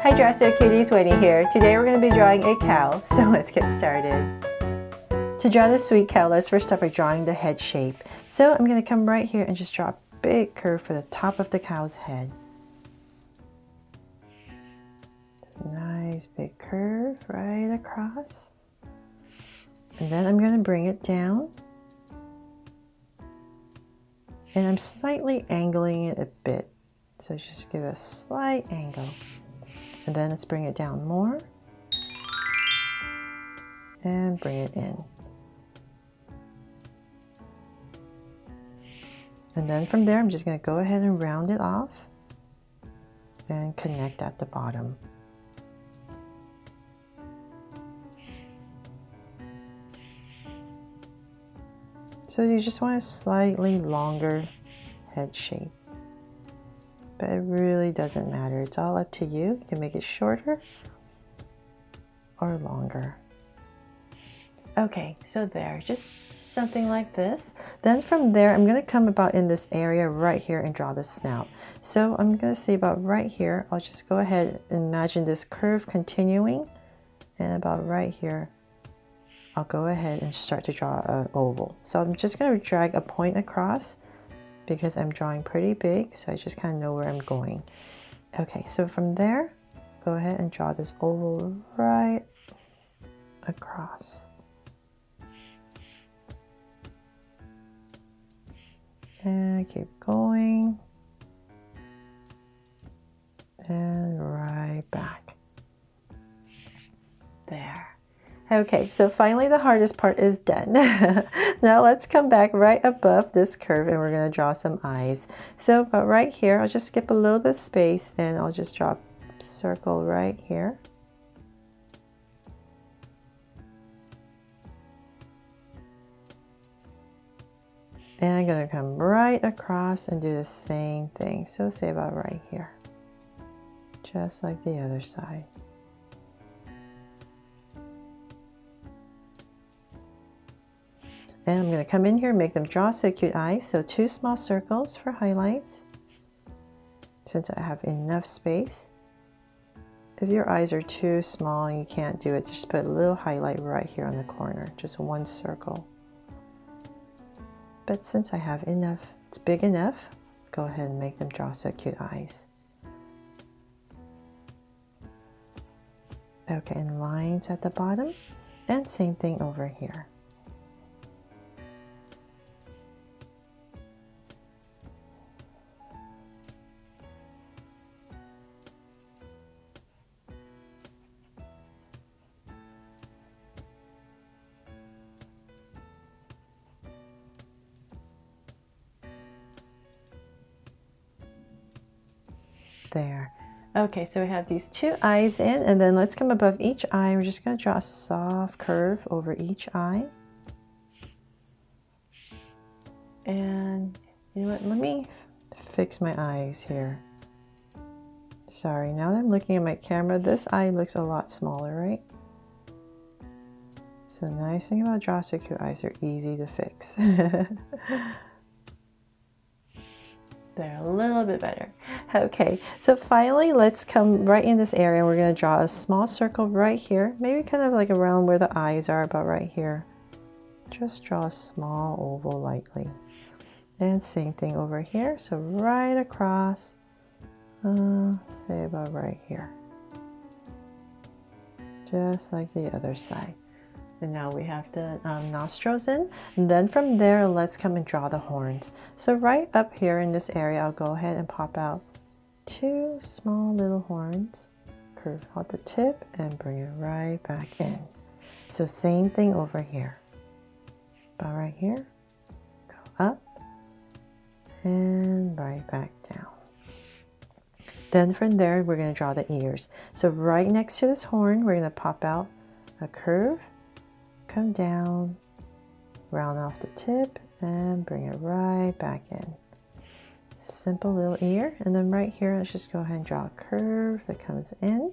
Hi Dresser Cuties, Winnie here. Today we're going to be drawing a cow, so let's get started. To draw the sweet cow, let's first start by drawing the head shape. So I'm going to come right here and just draw a big curve for the top of the cow's head. Nice big curve right across. And then I'm going to bring it down. And I'm slightly angling it a bit. So just give it a slight angle. And then let's bring it down more. And bring it in. And then from there, I'm just going to go ahead and round it off and connect at the bottom. So you just want a slightly longer head shape. But it really doesn't matter. It's all up to you. You can make it shorter or longer. Okay, so there, just something like this. Then from there, I'm going to come about in this area right here and draw the snout. So I'm going to say about right here, I'll just go ahead and imagine this curve continuing. And about right here, I'll go ahead and start to draw an oval. So I'm just going to drag a point across because I'm drawing pretty big, so I just kind of know where I'm going. Okay, so from there, go ahead and draw this oval right across. And keep going. And right back. There. Okay, so finally the hardest part is done. Now let's come back right above this curve and we're going to draw some eyes. So about right here, I'll just skip a little bit of space and I'll just draw a circle right here. And I'm going to come right across and do the same thing. So say about right here. Just like the other side. And I'm going to come in here and make them draw so cute eyes. So 2 small circles for highlights. Since I have enough space. If your eyes are too small and you can't do it, just put a little highlight right here on the corner. Just 1 circle. But since I have enough, it's big enough, go ahead and make them draw so cute eyes. Okay, and lines at the bottom. And same thing over here. There. Okay, so we have these 2 eyes in, and then let's come above each eye. We're just going to draw a soft curve over each eye. And you know what, let me fix my eyes here. Sorry, now that I'm looking at my camera, this eye looks a lot smaller, right? So nice thing about draw so cute eyes, are easy to fix. There, a little bit better. Okay, so finally let's come right in this area. We're going to draw a small circle right here, maybe kind of like around where the eyes are, about right here. Just draw a small oval lightly. And same thing over here, so right across, say about right here. Just like the other side. And now we have the nostrils in. And then from there, let's come and draw the horns. So right up here in this area, I'll go ahead and pop out 2 small little horns. Curve out the tip and bring it right back in. So same thing over here. About right here, go up and right back down. Then from there, we're going to draw the ears. So right next to this horn, we're going to pop out a curve. Come down, round off the tip, and bring it right back in. Simple little ear. And then right here, let's just go ahead and draw a curve that comes in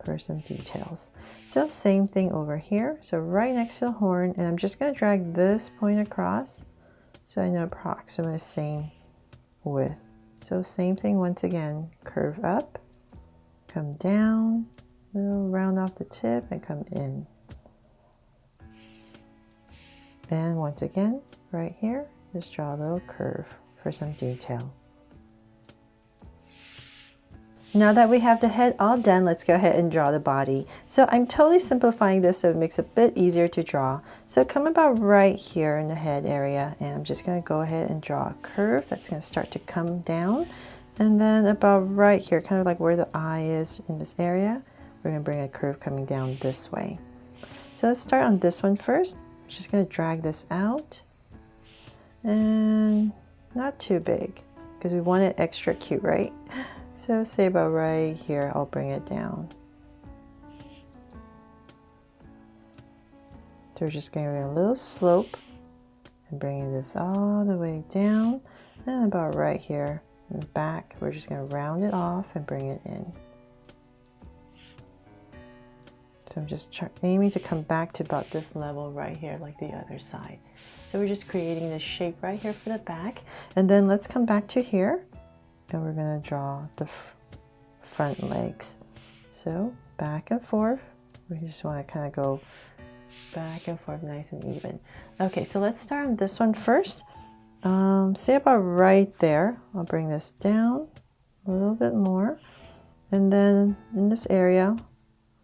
for some details. So same thing over here. So right next to the horn, and I'm just going to drag this point across so I know approximately the same width So same thing once again, curve up, come down, little round off the tip and come in. And once again, right here, just draw a little curve for some detail. Now that we have the head all done, let's go ahead and draw the body. So I'm totally simplifying this so it makes it a bit easier to draw. So come about right here in the head area, and I'm just going to go ahead and draw a curve that's going to start to come down. And then about right here, kind of like where the eye is in this area, we're going to bring a curve coming down this way. So let's start on this one first. I'm just going to drag this out. And not too big, because we want it extra cute, right? So say about right here, I'll bring it down. So we're just going to get a little slope and bringing this all the way down. And about right here in the back, we're just going to round it off and bring it in. So I'm just aiming to come back to about this level right here, like the other side. So we're just creating this shape right here for the back. And then let's come back to here. And we're going to draw the front legs. So back and forth. We just want to kind of go back and forth nice and even. Okay, so let's start on this one first. Say about right there. I'll bring this down a little bit more. And then in this area,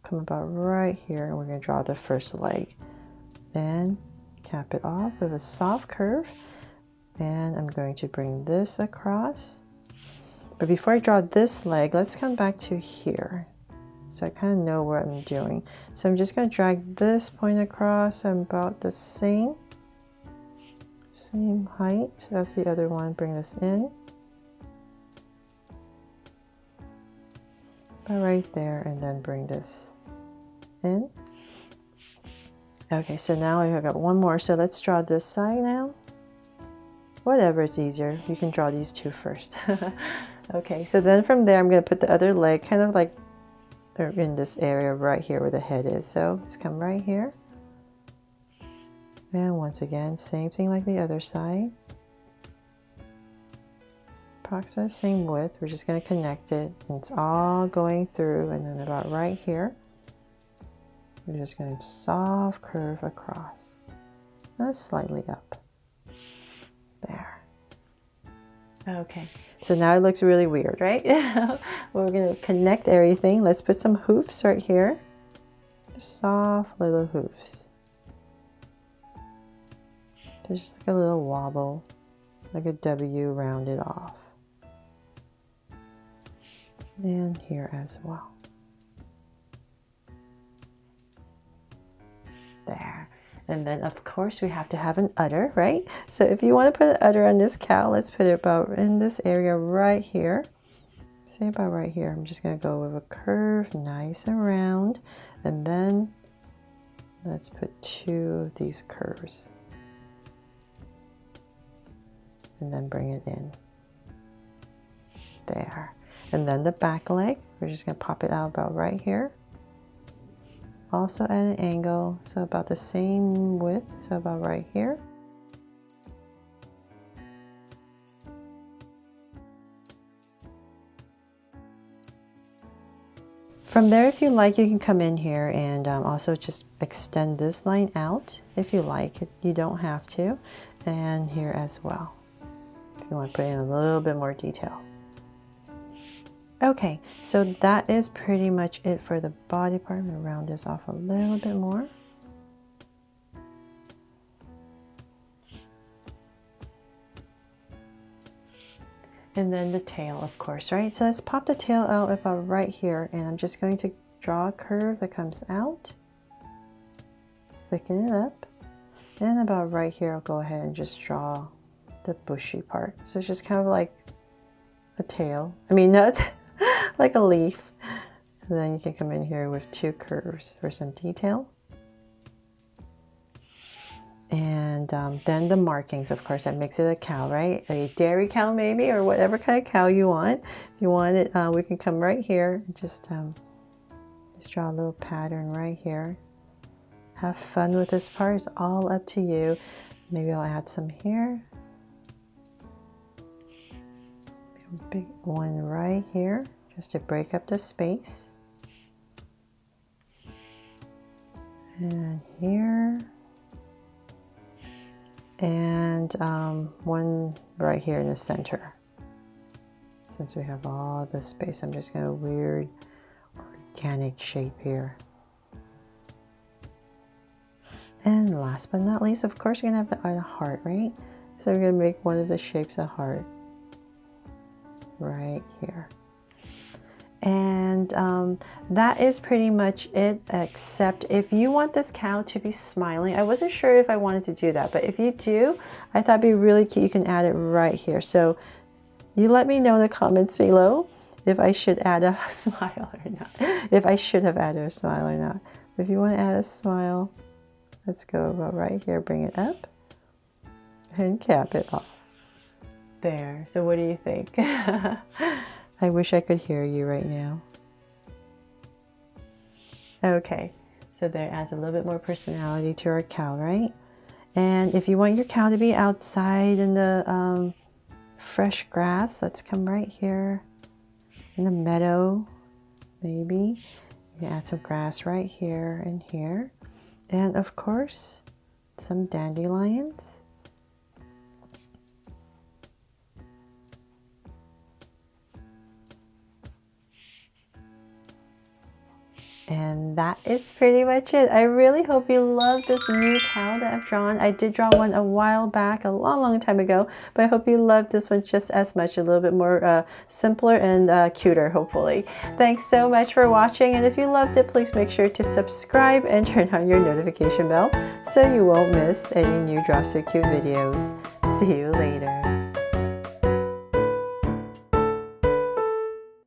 come about right here, and we're going to draw the first leg. Then cap it off with a soft curve. And I'm going to bring this across. But before I draw this leg, let's come back to here. So I kind of know what I'm doing. So I'm just going to drag this point across. I'm about the same height as the other one. Bring this in. About right there, and then bring this in. Okay, so now I've got one more. So let's draw this side now. Whatever is easier. You can draw these two first. Okay, so then from there, I'm going to put the other leg kind of like in this area right here where the head is. So let's come right here. And once again, same thing like the other side. Approximately same width. We're just going to connect it. And it's all going through. And then about right here, we're just going to soft curve across. And slightly up. There. Okay, so now it looks really weird, right? We're going to connect everything. Let's put some hoofs right here. Just soft little hoofs. So just like a little wobble, like a W rounded off. And here as well. There. And then of course we have to have an udder, right? So if you want to put an udder on this cow, let's put it about in this area right here. Say about right here. I'm just going to go with a curve, nice and round. And then let's put two of these curves. And then bring it in. There. And then the back leg, we're just going to pop it out about right here. Also at an angle, so about the same width, so about right here. From there, if you like, you can come in here and also just extend this line out if you like. You don't have to. And here as well, if you want to put in a little bit more detail. Okay, so that is pretty much it for the body part. I'm going to round this off a little bit more. And then the tail, of course, right? So let's pop the tail out about right here, and I'm just going to draw a curve that comes out, thicken it up, and about right here, I'll go ahead and just draw the bushy part. So it's just kind of like a tail. I mean, not like a leaf. And then you can come in here with two curves for some detail. And then the markings, of course, that makes it a cow, right? A dairy cow maybe, or whatever kind of cow you want. If you want it, we can come right here and just draw a little pattern right here. Have fun with this part. It's all up to you. Maybe I'll add some here. Maybe big one right here, just to break up the space. And here. And one right here in the center. Since we have all this space, I'm just going to weird organic shape here. And last but not least, of course, you're going to have the heart, right? So we're going to make one of the shapes a heart right here. And that is pretty much it, except if you want this cow to be smiling. I wasn't sure if I wanted to do that, but if you do, I thought it'd be really cute. You can add it right here. So you let me know in the comments below if I should add a smile or not. If I should have added a smile or not. If you want to add a smile, let's go about right here, bring it up, and cap it off. There. So what do you think? I wish I could hear you right now. Okay, so there adds a little bit more personality to our cow, right? And if you want your cow to be outside in the fresh grass, let's come right here in the meadow, maybe. You can add some grass right here and here. And of course, some dandelions. And that is pretty much it. I really hope you love this new cow that I've drawn. I did draw one a while back, a long time ago, but I hope you love this one just as much, a little bit more simpler and cuter, hopefully. Thanks so much for watching, and if you loved it, please make sure to subscribe and turn on your notification bell so you won't miss any new Draw So Cute videos. See you later.